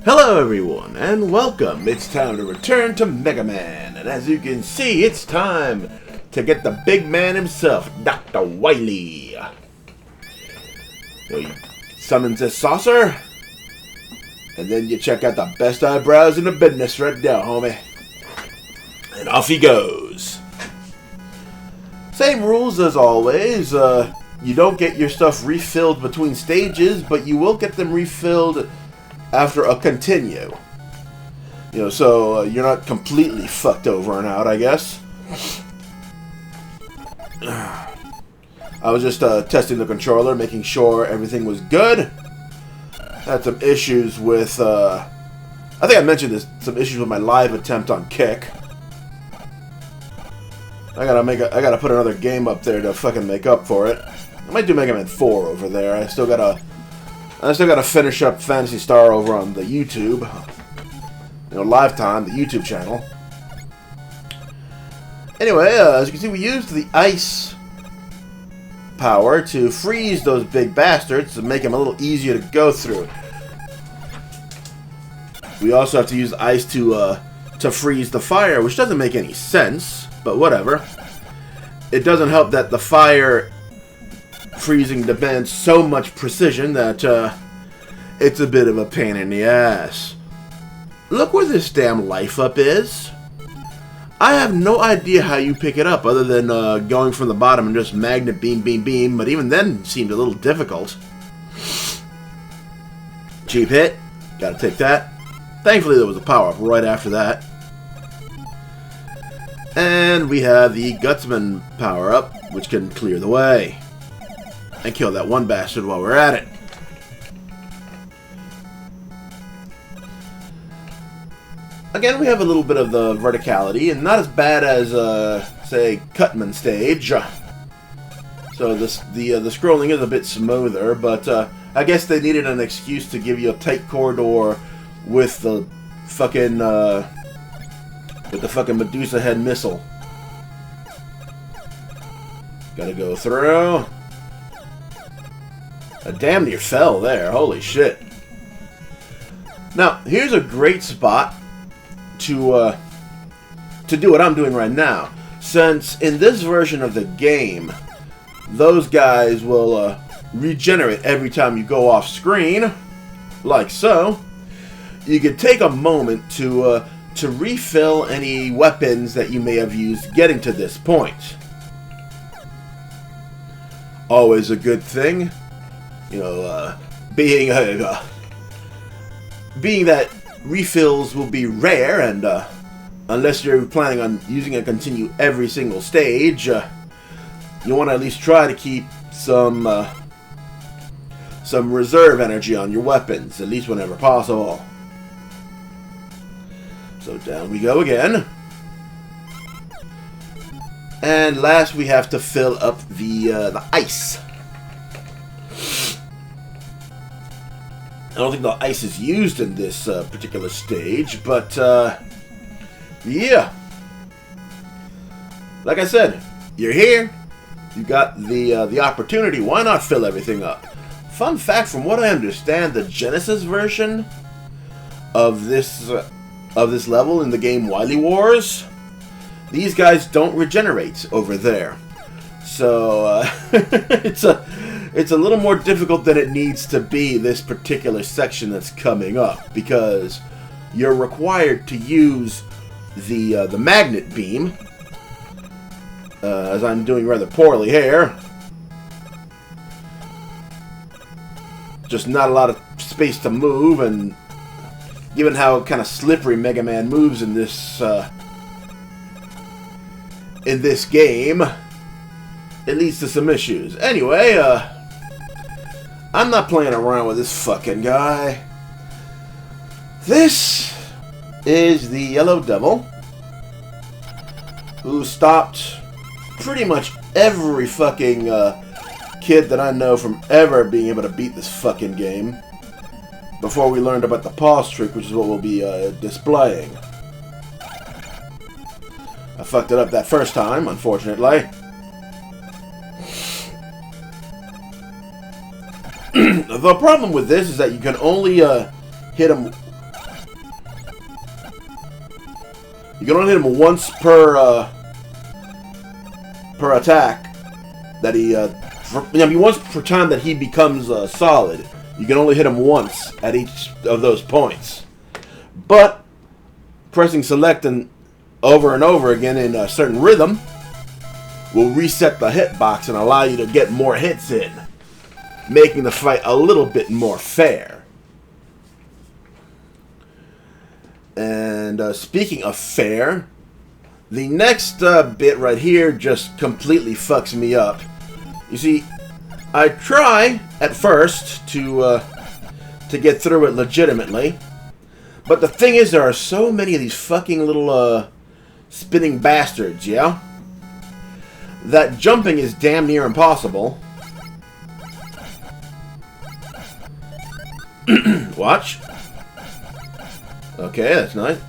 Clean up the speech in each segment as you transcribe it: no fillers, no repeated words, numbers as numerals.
Hello everyone, and welcome. It's time to return to Mega Man, and as you can see, it's time to get the big man himself, Dr. Wily. So he summons his saucer, and then you check out the best eyebrows in the business right there, homie. And off he goes. Same rules as always. You don't get your stuff refilled between stages, but you will get them refilled after a continue. So you're not completely fucked over and out, I guess. I was just testing the controller, making sure everything was good. Had some issues with, I think I mentioned this, some issues with my live attempt on Kick. I gotta put another game up there to fucking make up for it. I might do Mega Man 4 over there. I still gotta finish up Phantasy Star over on the YouTube. Live time, the YouTube channel. Anyway, as you can see, we used the ice power to freeze those big bastards to make them a little easier to go through. We also have to use ice to freeze the fire, which doesn't make any sense, but whatever. It doesn't help that the fire freezing demands so much precision that it's a bit of a pain in the ass. Look where this damn life up is. I have no idea how you pick it up other than going from the bottom and just magnet beam, beam, beam, but even then seemed a little difficult. Cheap hit. Gotta take that. Thankfully there was a power-up right after that. And we have the Gutsman power-up, which can clear the way. And kill that one bastard while we're at it. Again, we have a little bit of the verticality, and not as bad as, say, Cutman stage. So the scrolling is a bit smoother, but I guess they needed an excuse to give you a tight corridor with the fucking Medusa head missile. Gotta go through. I damn near fell there. Holy shit. Now, here's a great spot to do what I'm doing right now. Since in this version of the game, those guys will regenerate every time you go off screen, like so. You could take a moment to refill any weapons that you may have used getting to this point. Always a good thing. Being that refills will be rare, and unless you're planning on using a continue every single stage, you want to at least try to keep some reserve energy on your weapons, at least whenever possible. So down we go again. And last we have to fill up the ice. I don't think the ice is used in this particular stage, but yeah. Like I said, you're here. You got the opportunity. Why not fill everything up? Fun fact: from what I understand, the Genesis version of this level in the game Wily Wars, these guys don't regenerate over there. So it's a little more difficult than it needs to be, this particular section that's coming up, because you're required to use the magnet beam, as I'm doing rather poorly here. Just not a lot of space to move, and given how kind of slippery Mega Man moves in this game, it leads to some issues. Anyway, I'm not playing around with this fucking guy. This is the Yellow Devil, who stopped pretty much every fucking kid that I know from ever being able to beat this fucking game, before we learned about the pause trick, which is what we'll be displaying. I fucked it up that first time, unfortunately. The problem with this is that you can only hit him You can only hit him once per attack. That he, once per time that he becomes solid. You can only hit him once at each of those points. But pressing select and over again in a certain rhythm will reset the hitbox and allow you to get more hits in, making the fight a little bit more fair. And speaking of fair, the next bit right here just completely fucks me up. You see, I try at first to get through it legitimately, but the thing is, there are so many of these fucking little spinning bastards, yeah? That jumping is damn near impossible. Watch. Okay, that's nice.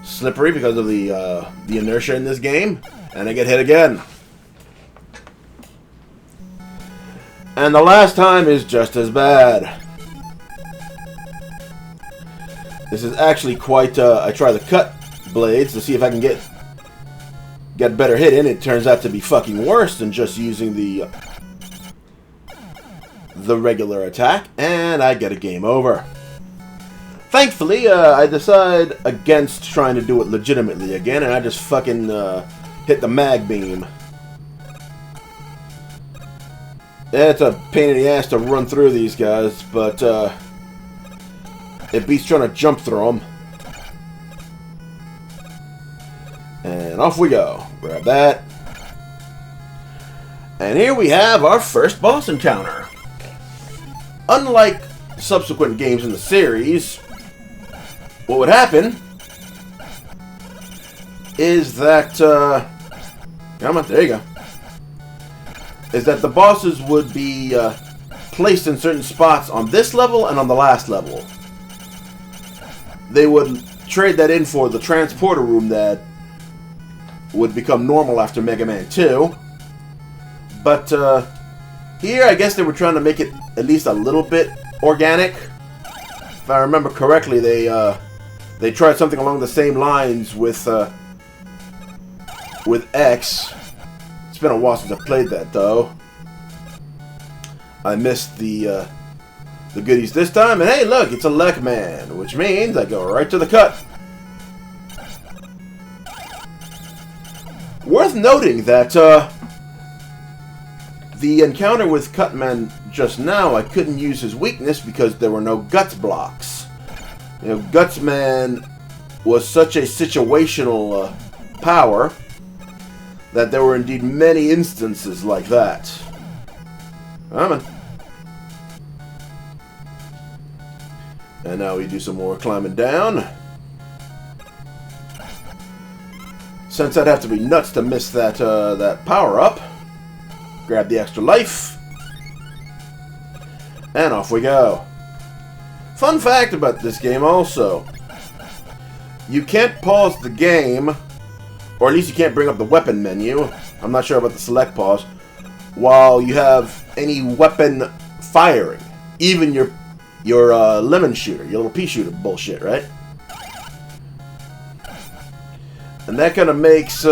Slippery because of the inertia in this game, and I get hit again. And the last time is just as bad. This is actually quite. I try the cut blades to see if I can get better hit in. It turns out to be fucking worse than just using the regular attack, and I get a game over. Thankfully, I decide against trying to do it legitimately again, and I just fucking hit the mag beam. It's a pain in the ass to run through these guys, but it beats trying to jump through them. And off we go. Grab that. And here we have our first boss encounter. Unlike subsequent games in the series, what would happen is that, come on, there you go, is that the bosses would be placed in certain spots on this level and on the last level. They would trade that in for the transporter room that would become normal after Mega Man 2. But here, I guess they were trying to make it at least a little bit organic. If I remember correctly, they tried something along the same lines with X. It's been a while since I played that, though. I missed the goodies this time, and hey, look, it's a Lek Man, which means I go right to the cut. Worth noting that the encounter with Cutman just now, I couldn't use his weakness because there were no Guts blocks. You know, Gutsman was such a situational power that there were indeed many instances like that. Come on. And now we do some more climbing down. Since I'd have to be nuts to miss that that power-up, grab the extra life, and off we go. Fun fact about this game also, you can't pause the game, or at least you can't bring up the weapon menu, I'm not sure about the select pause, while you have any weapon firing, even your lemon shooter, your little pea shooter bullshit, right? And that kind of makes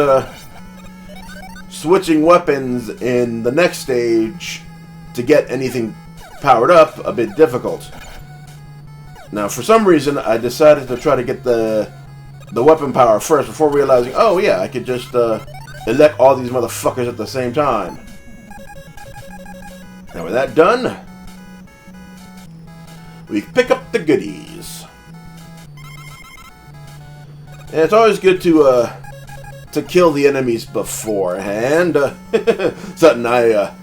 switching weapons in the next stage to get anything powered up a bit difficult. Now, for some reason, I decided to try to get the weapon power first before realizing, oh yeah, I could just elect all these motherfuckers at the same time. Now, with that done, we pick up the goodies. And it's always good to kill the enemies beforehand. Something I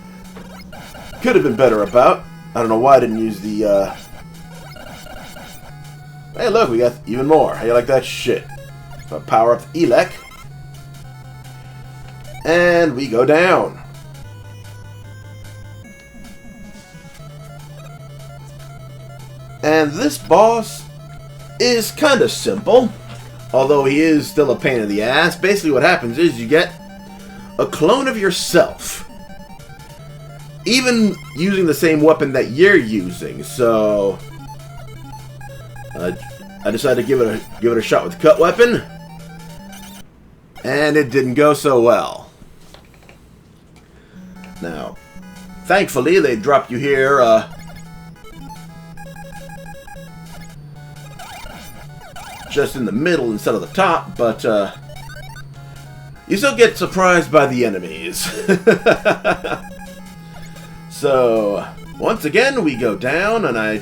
could have been better about. I don't know why I didn't use the. Hey, look, we got even more. How you like that shit? So power up Elec, and we go down. And this boss is kind of simple. Although he is still a pain in the ass. Basically what happens is you get a clone of yourself. Even using the same weapon that you're using. So I decided to give it a shot with the cut weapon. And it didn't go so well. Now, thankfully, they dropped you here, just in the middle instead of the top, but, you still get surprised by the enemies. So, once again, we go down, and I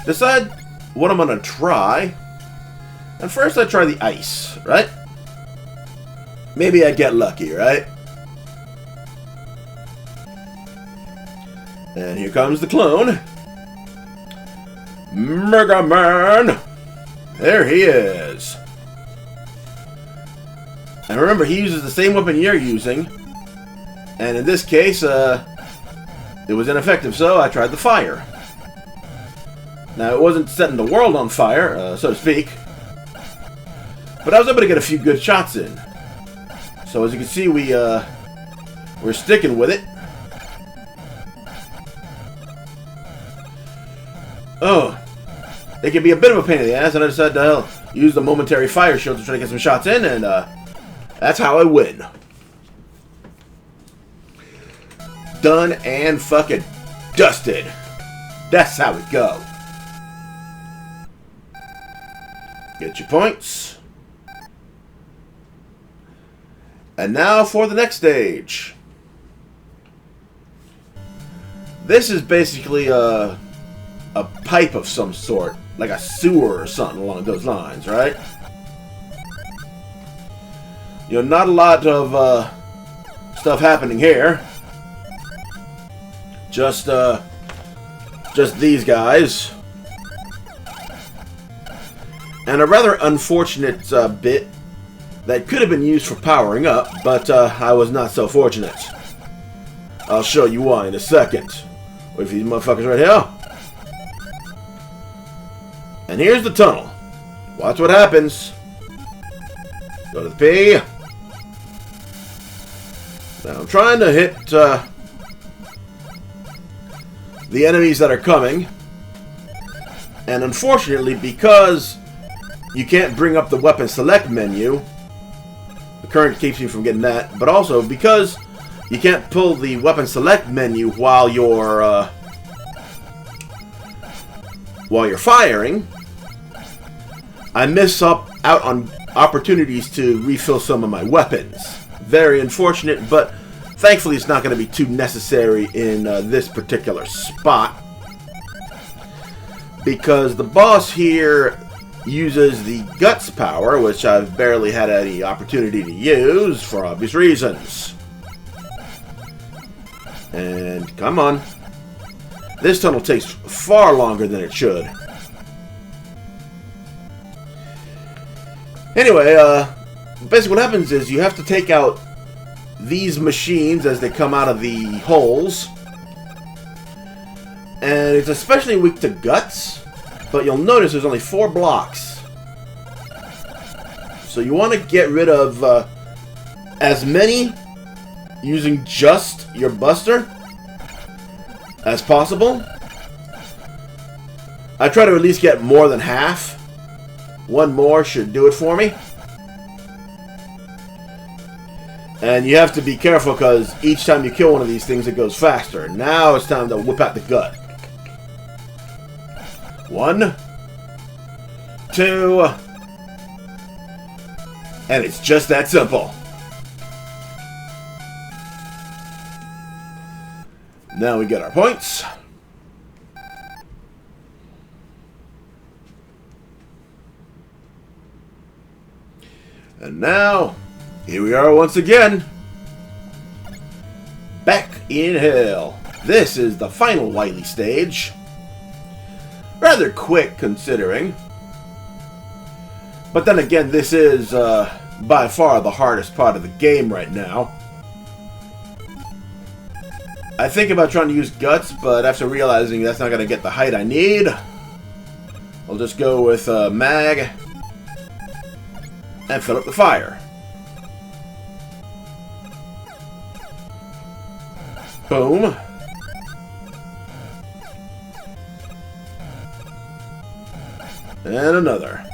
decide what I'm gonna try. And first I try the ice, right? Maybe I get lucky, right? And here comes the clone. Mega Man! There he is. And remember, he uses the same weapon you're using. And in this case, it was ineffective, so I tried the fire. Now, it wasn't setting the world on fire, so to speak. But I was able to get a few good shots in. So as you can see, we're sticking with it. Oh, it can be a bit of a pain in the ass, and I decided to use the momentary fire shield to try to get some shots in, and that's how I win. Done and fucking dusted. That's how we go. Get your points. And now for the next stage. This is basically a pipe of some sort, like a sewer or something along those lines, right? You know, not a lot of stuff happening here. Just these guys. And a rather unfortunate bit that could have been used for powering up, but I was not so fortunate. I'll show you why in a second. Wait for these motherfuckers right here. And here's the tunnel. Watch what happens. Go to the P. Now I'm trying to hit the enemies that are coming. And unfortunately, because you can't bring up the weapon select menu, the current keeps you from getting that, but also because you can't pull the weapon select menu while you're firing, I miss out on opportunities to refill some of my weapons. Very unfortunate, but thankfully it's not going to be too necessary in this particular spot, because the boss here uses the guts power, which I've barely had any opportunity to use for obvious reasons. And come on. This tunnel takes far longer than it should. Anyway, basically what happens is you have to take out these machines as they come out of the holes. And it's especially weak to guts. But you'll notice there's only 4 blocks. So you want to get rid of as many using just your buster as possible. I try to at least get more than half. One more should do it for me. And you have to be careful because each time you kill one of these things it goes faster. Now it's time to whip out the gut. 1, 2, and it's just that simple. Now we get our points. And now, here we are once again. Back in hell. This is the final Wily stage. Rather quick, considering. But then again, this is by far the hardest part of the game right now. I think about trying to use guts, but after realizing that's not going to get the height I need, I'll just go with mag and fill up the fire. Boom. And another.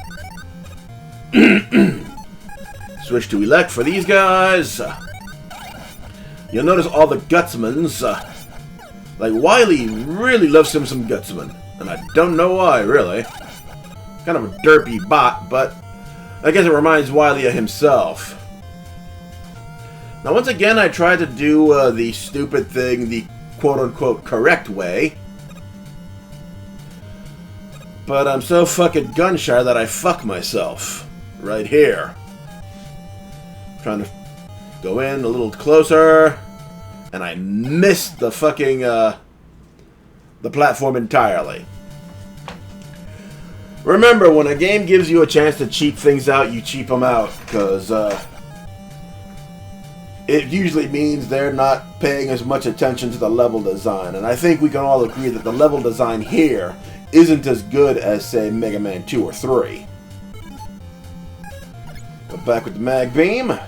Switch to elect for these guys. You'll notice all the gutsmans. Like, Wily really loves him some gutsman. And I don't know why, really. Kind of a derpy bot, but I guess it reminds Wily of himself. Now, once again, I tried to do the stupid thing the quote-unquote correct way. But I'm so fucking gun-shy that I fuck myself. Right here. Trying to go in a little closer. And I missed the fucking, the platform entirely. Remember, when a game gives you a chance to cheap things out, you cheap them out. Because, it usually means they're not paying as much attention to the level design. And I think we can all agree that the level design here isn't as good as, say, Mega Man 2 or 3. Go back with the mag beam.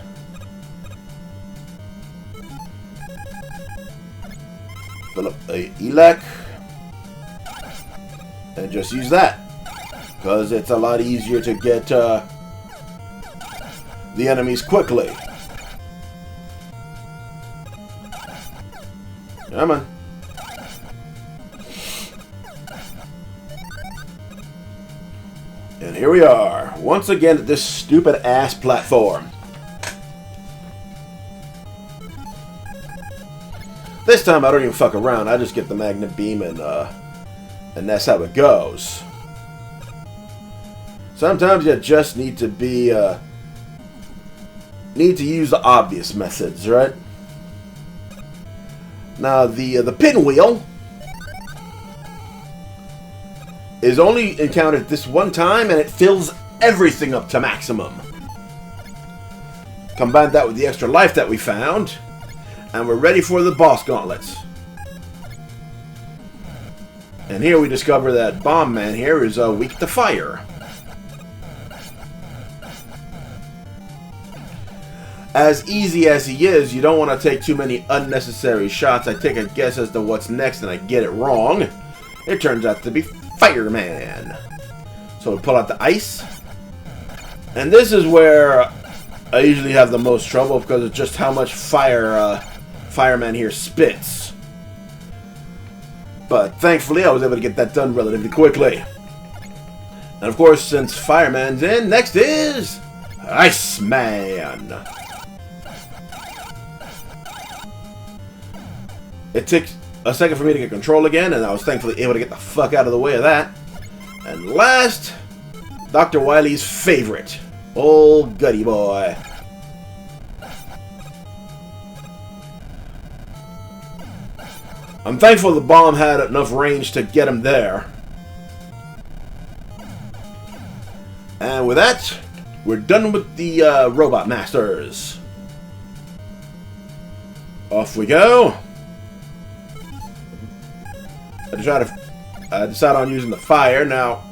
Fill up a elec. And just use that. Because it's a lot easier to get the enemies quickly. Come on. And here we are, once again at this stupid-ass platform. This time I don't even fuck around, I just get the magnet beam and that's how it goes. Sometimes you just need to be, use the obvious methods, right? Now, the pinwheel is only encountered this one time, and it fills everything up to maximum. Combine that with the extra life that we found, and we're ready for the boss gauntlets. And here we discover that Bomb Man here is weak to fire. As easy as he is, you don't want to take too many unnecessary shots. I take a guess as to what's next, and I get it wrong. It turns out to be Fireman. So we pull out the ice. And this is where I usually have the most trouble because of just how much fire Fireman here spits. But thankfully I was able to get that done relatively quickly. And of course, since Fireman's in, next is Iceman. It took a second for me to get control again, and I was thankfully able to get the fuck out of the way of that. And last, Dr. Wily's favorite, old Gutty Boy. I'm thankful the bomb had enough range to get him there. And with that, we're done with the Robot Masters. Off we go. I decide on using the fire. Now,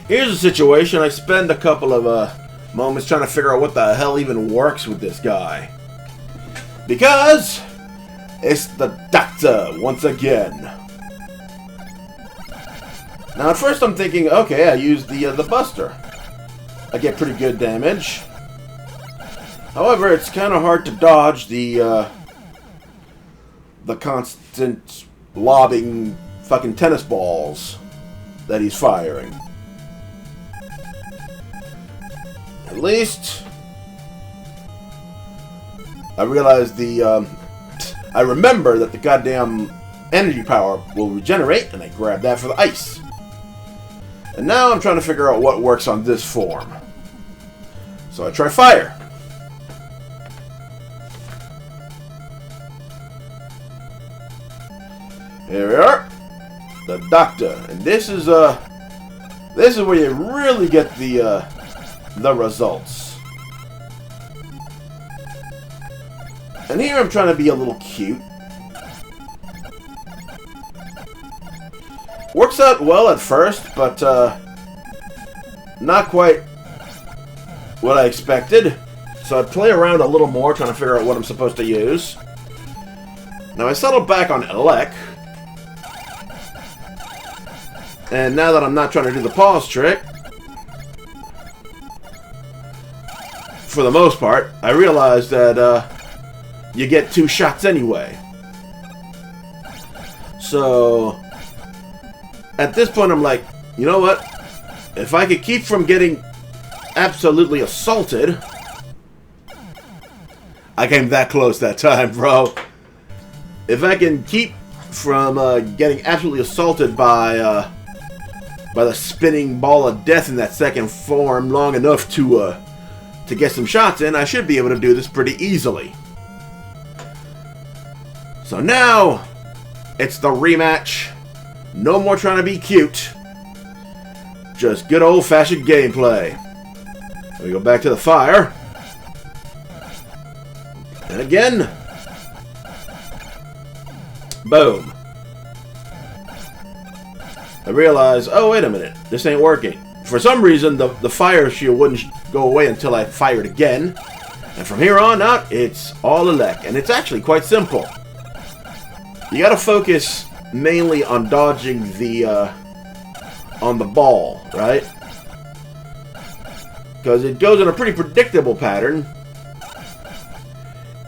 here's the situation. I spend a couple of moments trying to figure out what the hell even works with this guy. Because it's the Doctor once again. Now, at first I'm thinking, okay, I use the Buster. I get pretty good damage. However, it's kind of hard to dodge the constant lobbing fucking tennis balls that he's firing. At least I realized I remember that the goddamn energy power will regenerate, and I grab that for the ice. And now I'm trying to figure out what works on this form. So I try fire. Here we are, the Doctor, and this is where you really get the results. And here I'm trying to be a little cute. Works out well at first, but not quite what I expected. So I play around a little more, trying to figure out what I'm supposed to use. Now I settled back on Elec. And now that I'm not trying to do the pause trick, for the most part, I realized that you get 2 shots anyway. So, at this point, I'm like, you know what? If I could keep from getting absolutely assaulted... I came that close that time, bro. If I can keep from getting absolutely assaulted by the spinning ball of death in that second form long enough to get some shots in, I should be able to do this pretty easily. So now, it's the rematch. No more trying to be cute. Just good old-fashioned gameplay. We go back to the fire. And again. Boom. I realized, oh, wait a minute. This ain't working. For some reason, the fire shield wouldn't go away until I fired again. And from here on out, it's all elect. And it's actually quite simple. You gotta focus mainly on dodging on the ball, right? Because it goes in a pretty predictable pattern.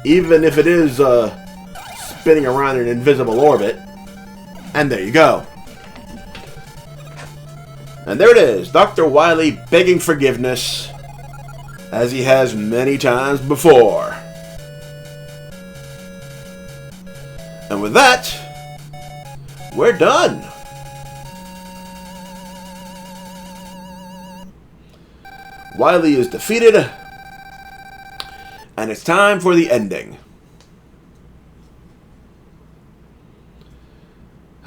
Even if it is spinning around in an invisible orbit. And there you go. And there it is, Dr. Wily begging forgiveness, as he has many times before. And with that, we're done. Wily is defeated, and it's time for the ending.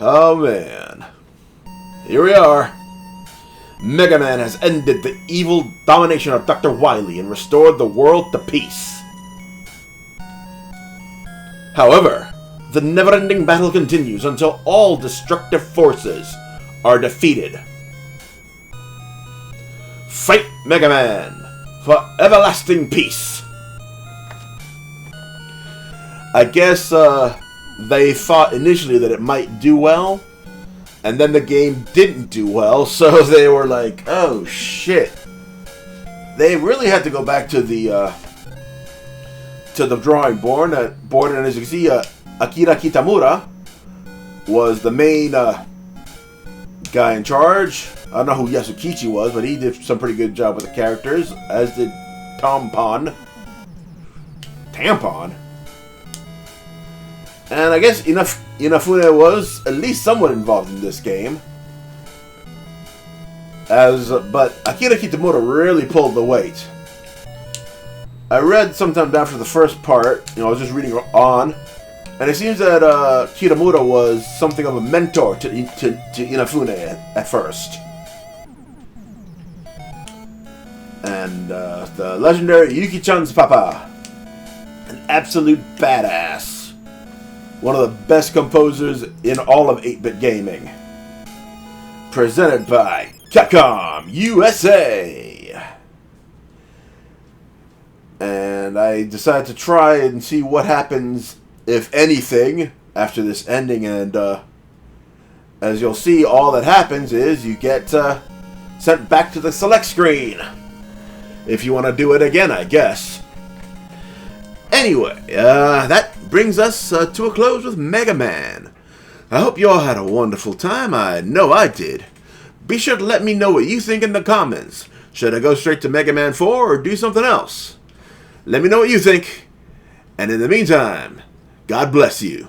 Oh man. Here we are. Mega Man has ended the evil domination of Dr. Wily and restored the world to peace. However, the never-ending battle continues until all destructive forces are defeated. Fight Mega Man for everlasting peace. I guess they thought initially that it might do well, and then the game didn't do well, so they were like, oh shit. They really had to go back to the drawing board, and as you can see, Akira Kitamura was the main guy in charge. I don't know who Yasukichi was, but he did some pretty good job with the characters, as did Tampon. And I guess Inafune was at least somewhat involved in this game. But Akira Kitamura really pulled the weight. I read sometime after the first part, I was just reading on, and it seems that Kitamura was something of a mentor to Inafune at first. And the legendary Yuki-chan's papa, an absolute badass. One of the best composers in all of 8-bit gaming. Presented by Capcom USA. And I decided to try and see what happens, if anything, after this ending. And as you'll see, all that happens is you get sent back to the select screen. If you want to do it again, I guess. Anyway, that brings us to a close with Mega Man. I hope you all had a wonderful time. I know I did. Be sure to let me know what you think in the comments. Should I go straight to Mega Man 4 or do something else? Let me know what you think. And in the meantime, God bless you.